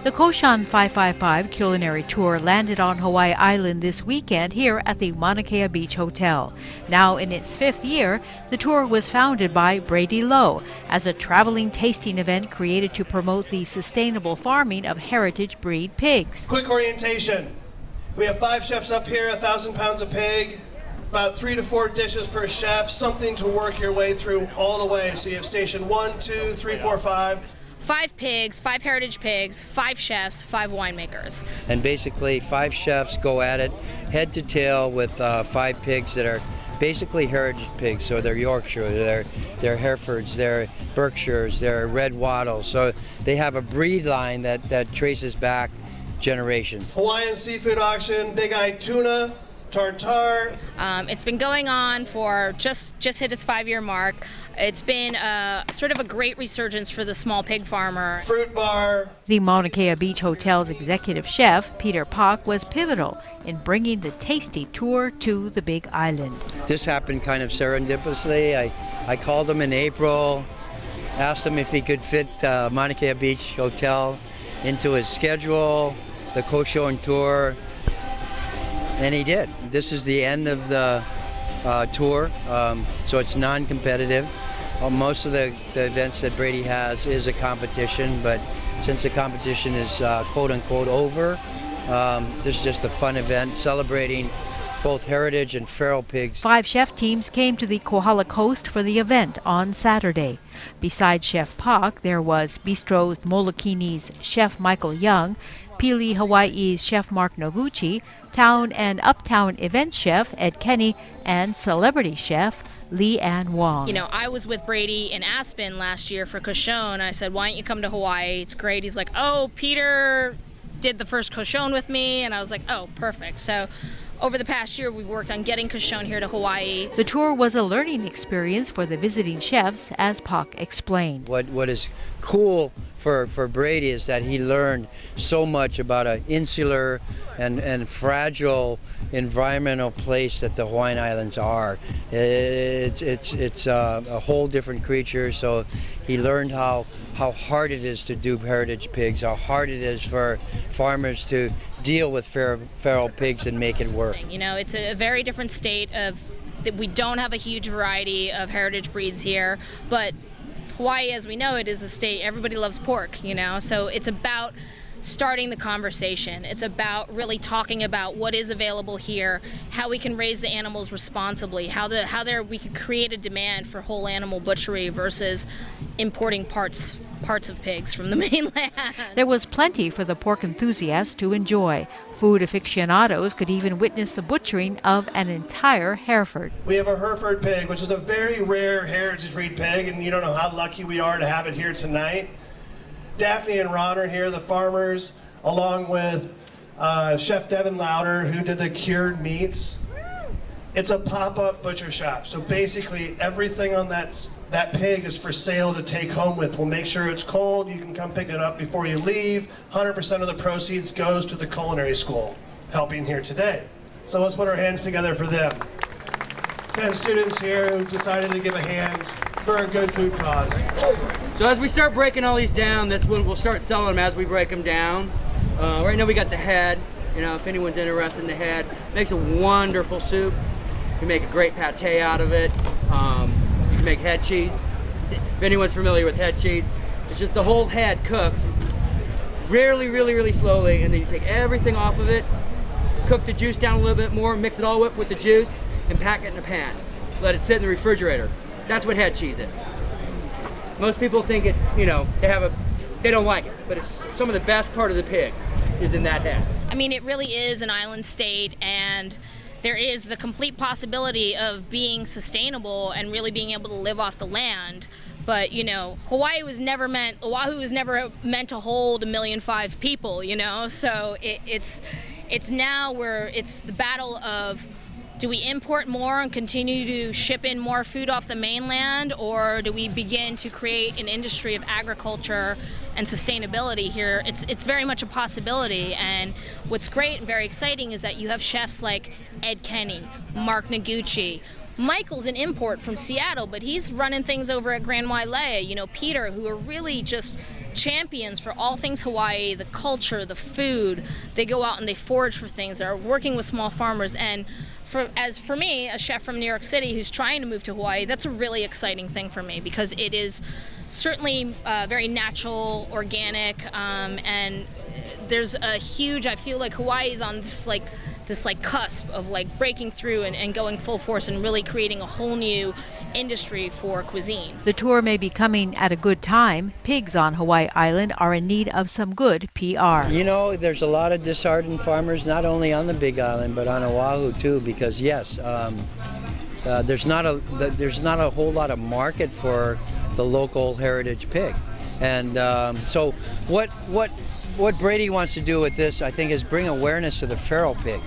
The Cochon 555 culinary tour landed on Hawaii Island this weekend here at the Mauna Kea Beach Hotel. Now in its 5th year, the tour was founded by Brady Lowe as a traveling tasting event created to promote the sustainable farming of heritage breed pigs. Quick orientation. We have 5 chefs up here, 1,000 pounds of pig, about 3 to 4 dishes per chef, something to work your way through all the way. So you have station 1, 2, 3, 4, 5. 5 pigs, 5 heritage pigs, 5 chefs, 5 winemakers. And basically 5 chefs go at it head to tail with 5 pigs that are basically heritage pigs. So they're Yorkshire, they're Herefords, they're Berkshires, they're Red Wattles. So they have a breed line that traces back generations. Hawaiian seafood auction, big-eyed tuna, tartare. It's been going on for just hit its 5-year mark. It's been sort of a great resurgence for the small pig farmer. Fruit bar. The Mauna Kea Beach Hotel's executive chef, Peter Pak, was pivotal in bringing the tasty tour to the Big Island. This happened kind of serendipitously. I called him in April, asked him if he could fit Mauna Kea Beach Hotel into his schedule, the Cochon tour, and he did. This is the end of the tour, so it's non-competitive. Most of the events that Brady has is a competition, but since the competition is quote-unquote over, this is just a fun event celebrating both heritage and feral pigs. 5 chef teams came to the Kohala Coast for the event on Saturday. Besides Chef Pak, there was Bistro Molokini's Chef Michael Young, Pili Hawaii's Chef Mark Noguchi, Town and Uptown event chef Ed Kenny, and celebrity chef Lee Ann Wong. You know, I was with Brady in Aspen last year for Cochon. I said, why don't you come to Hawaii? It's great. He's like, oh, Peter did the first Cochon with me. And I was like, oh, perfect. So over the past year, we've worked on getting Cochon here to Hawaii. The tour was a learning experience for the visiting chefs, as Pak explained. What is cool for Brady is that he learned so much about an insular and fragile environmental place that the Hawaiian Islands are. It's a whole different creature, so he learned how hard it is to do heritage pigs, how hard it is for farmers to deal with feral pigs and make it work. You know, it's a very different state of that. We don't have a huge variety of heritage breeds here, but Hawaii, as we know it, is a state everybody loves pork, you know, so it's about starting the conversation. It's about really talking about what is available here, how we can raise the animals responsibly, how we can create a demand for whole animal butchery versus importing parts of pigs from the mainland. There was plenty for the pork enthusiasts to enjoy. Food aficionados could even witness the butchering of an entire Hereford. We have a Hereford pig, which is a very rare heritage breed pig, and you don't know how lucky we are to have it here tonight. Daphne and Ron are here, the farmers, along with Chef Devin Lauder, who did the cured meats. It's a pop-up butcher shop, so basically everything on that pig is for sale to take home with. We'll make sure it's cold, you can come pick it up before you leave. 100% of the proceeds goes to the culinary school, helping here today. So let's put our hands together for them. 10 students here who decided to give a hand for a good food cause. So as we start breaking all these down, that's when we'll start selling them as we break them down. Right now we got the head. You know, if anyone's interested in the head, makes a wonderful soup. You can make a great pate out of it. You can make head cheese. If anyone's familiar with head cheese, it's just the whole head cooked really slowly, and then you take everything off of it, cook the juice down a little bit more, mix it all up with the juice, and pack it in a pan. Let it sit in the refrigerator. That's what head cheese is. Most people think it, you know, they don't like it, but it's some of the best part of the pig is in that head. I mean, it really is an island state, and there is the complete possibility of being sustainable and really being able to live off the land. But, you know, Oahu was never meant to hold 1.5 million people, you know? So it's now where it's the battle of, do we import more and continue to ship in more food off the mainland, or do we begin to create an industry of agriculture and sustainability here? It's very much a possibility, and what's great and very exciting is that you have chefs like Ed Kenny, Mark Noguchi, Michael's an import from Seattle, but he's running things over at Grand Wailea. You know, Peter, who are really just champions for all things Hawaii, the culture, the food. They go out and they forage for things. They're working with small farmers. And for me, a chef from New York City who's trying to move to Hawaii, that's a really exciting thing for me because it is certainly very natural, organic, and there's a huge, I feel like Hawaii is on this cusp of like breaking through and going full force and really creating a whole new industry for cuisine. The tour may be coming at a good time. Pigs on Hawaii Island are in need of some good PR. You know, there's a lot of disheartened farmers, not only on the Big Island, but on Oahu too, because yes, there's not a whole lot of market for the local heritage pig. And so what Brady wants to do with this, I think, is bring awareness to the feral pig.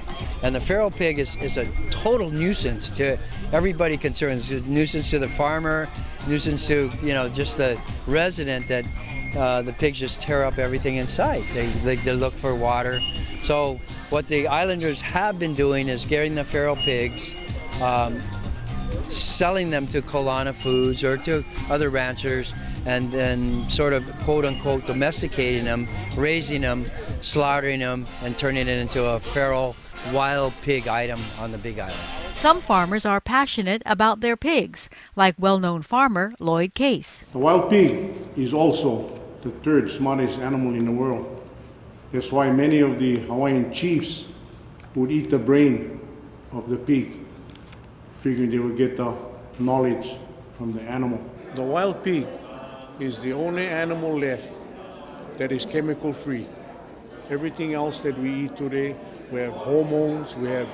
And the feral pig is a total nuisance to everybody concerned. It's a nuisance to the farmer, nuisance to, you know, just the resident that the pigs just tear up everything in sight. They look for water. So what the islanders have been doing is getting the feral pigs, selling them to Kalana Foods or to other ranchers, and then sort of quote-unquote domesticating them, raising them, slaughtering them, and turning it into a feral wild pig item on the Big Island. Some farmers are passionate about their pigs, like well-known farmer Lloyd Case. The wild pig is also the third smartest animal in the world. That's why many of the Hawaiian chiefs would eat the brain of the pig, figuring they would get the knowledge from the animal. The wild pig is the only animal left that is chemical free. Everything else that we eat today, we have hormones, we have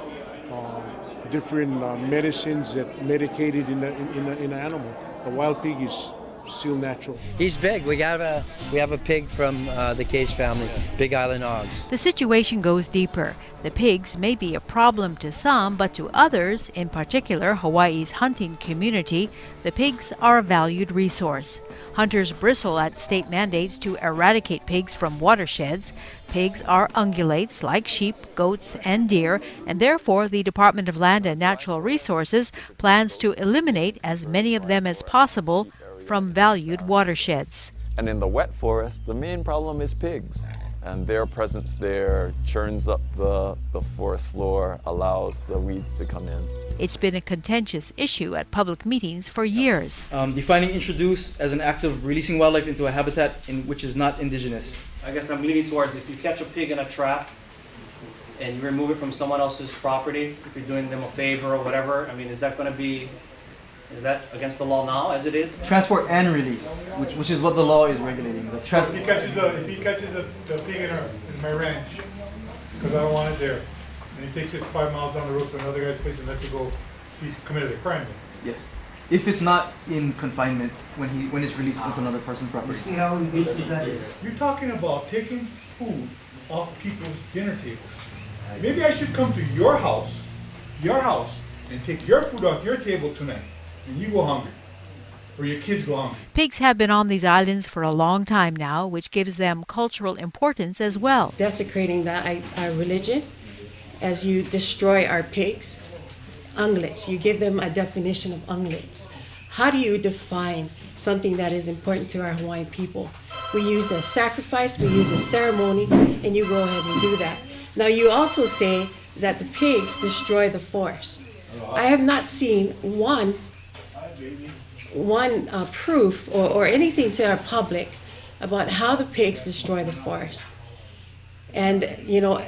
different medicines that medicated in the animal. The wild pig is still natural. He's big. We have a pig from the Case family, Big Island hogs. The situation goes deeper. The pigs may be a problem to some, but to others, in particular Hawaii's hunting community, the pigs are a valued resource. Hunters bristle at state mandates to eradicate pigs from watersheds. Pigs are ungulates like sheep, goats, and deer, and therefore the Department of Land and Natural Resources plans to eliminate as many of them as possible from valued watersheds. And in the wet forest, the main problem is pigs. And their presence there churns up the forest floor, allows the weeds to come in. It's been a contentious issue at public meetings for years. Defining introduce as an act of releasing wildlife into a habitat in which is not indigenous. I guess I'm leaning towards if you catch a pig in a trap and you remove it from someone else's property, if you're doing them a favor or whatever, I mean, is that against the law now as it is? Transport and release, which is what the law is regulating. If he catches the pig in my ranch, because I don't want it there, and he takes it 5 miles down the road to another guy's place and lets it go, he's committed a crime. Yes. If it's not in confinement when it's released into another person's property. See how invasive that is? You're talking about taking food off people's dinner tables. Maybe I should come to your house, and take your food off your table tonight, and you go hungry, or your kids go hungry. Pigs have been on these islands for a long time now, which gives them cultural importance as well. Desecrating our religion as you destroy our pigs. Ungulates, you give them a definition of ungulates. How do you define something that is important to our Hawaiian people? We use a sacrifice, we use a ceremony, and you go ahead and do that. Now you also say that the pigs destroy the forest. I have not seen one proof or anything to our public about how the pigs destroy the forest. And you know,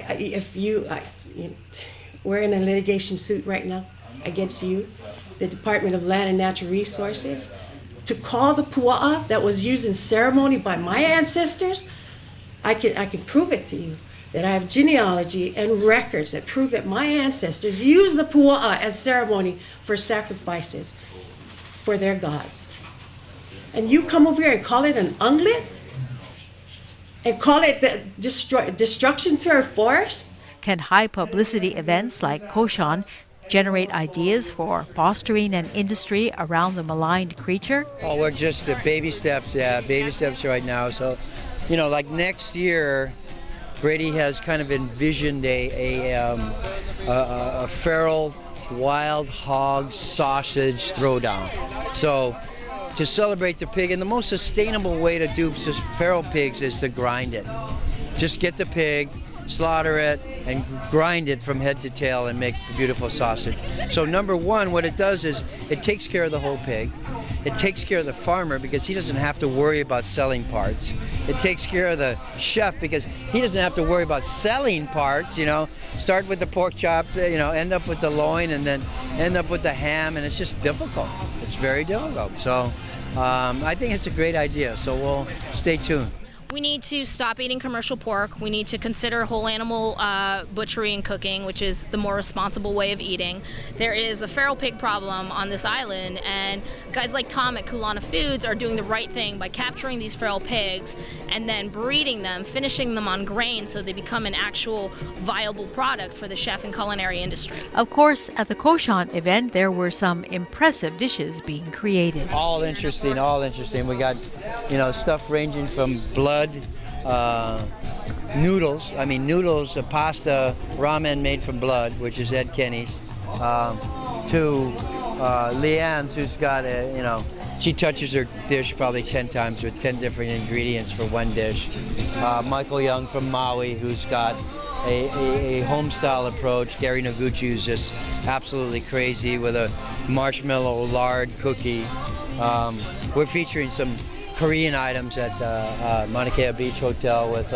we're in a litigation suit right now against you, the Department of Land and Natural Resources, to call the pua'a that was used in ceremony by my ancestors. I can prove it to you that I have genealogy and records that prove that my ancestors used the pua'a as ceremony for sacrifices for their gods. And you come over here and call it an ungulate? And call it the destruction to our forest? Can high publicity events like Cochon generate ideas for fostering an industry around the maligned creature? Oh, we're just at baby steps right now. So, you know, like next year, Brady has kind of envisioned a feral wild hog sausage throwdown. So to celebrate the pig, and the most sustainable way to do feral pigs is to grind it. Just get the pig, slaughter it, and grind it from head to tail and make beautiful sausage. So number one, what it does is it takes care of the whole pig. It takes care of the farmer because he doesn't have to worry about selling parts. It takes care of the chef because he doesn't have to worry about selling parts, you know. Start with the pork chop, you know, end up with the loin, and then end up with the ham, and it's just difficult. It's very difficult. So I think it's a great idea, so we'll stay tuned. We need to stop eating commercial pork. We need to consider whole animal butchery and cooking, which is the more responsible way of eating. There is a feral pig problem on this island, and guys like Tom at Kulana Foods are doing the right thing by capturing these feral pigs and then breeding them, finishing them on grain so they become an actual viable product for the chef and culinary industry. Of course, at the Cochon event, there were some impressive dishes being created. All interesting, all interesting. We got, you know, stuff ranging from blood, noodles, pasta, ramen made from blood, which is Ed Kenny's, to Leanne's, who's got a, you know, she touches her dish probably 10 times with 10 different ingredients for one dish. Michael Young from Maui, who's got a home-style approach. Gary Noguchi, who's just absolutely crazy with a marshmallow lard cookie. We're featuring some Korean items at Mauna Kea Beach Hotel with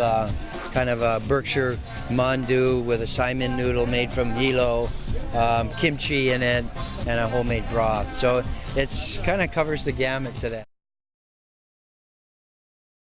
kind of a Berkshire mandu with a Simon noodle made from hilo, kimchi in it, and a homemade broth. So it's kind of covers the gamut today.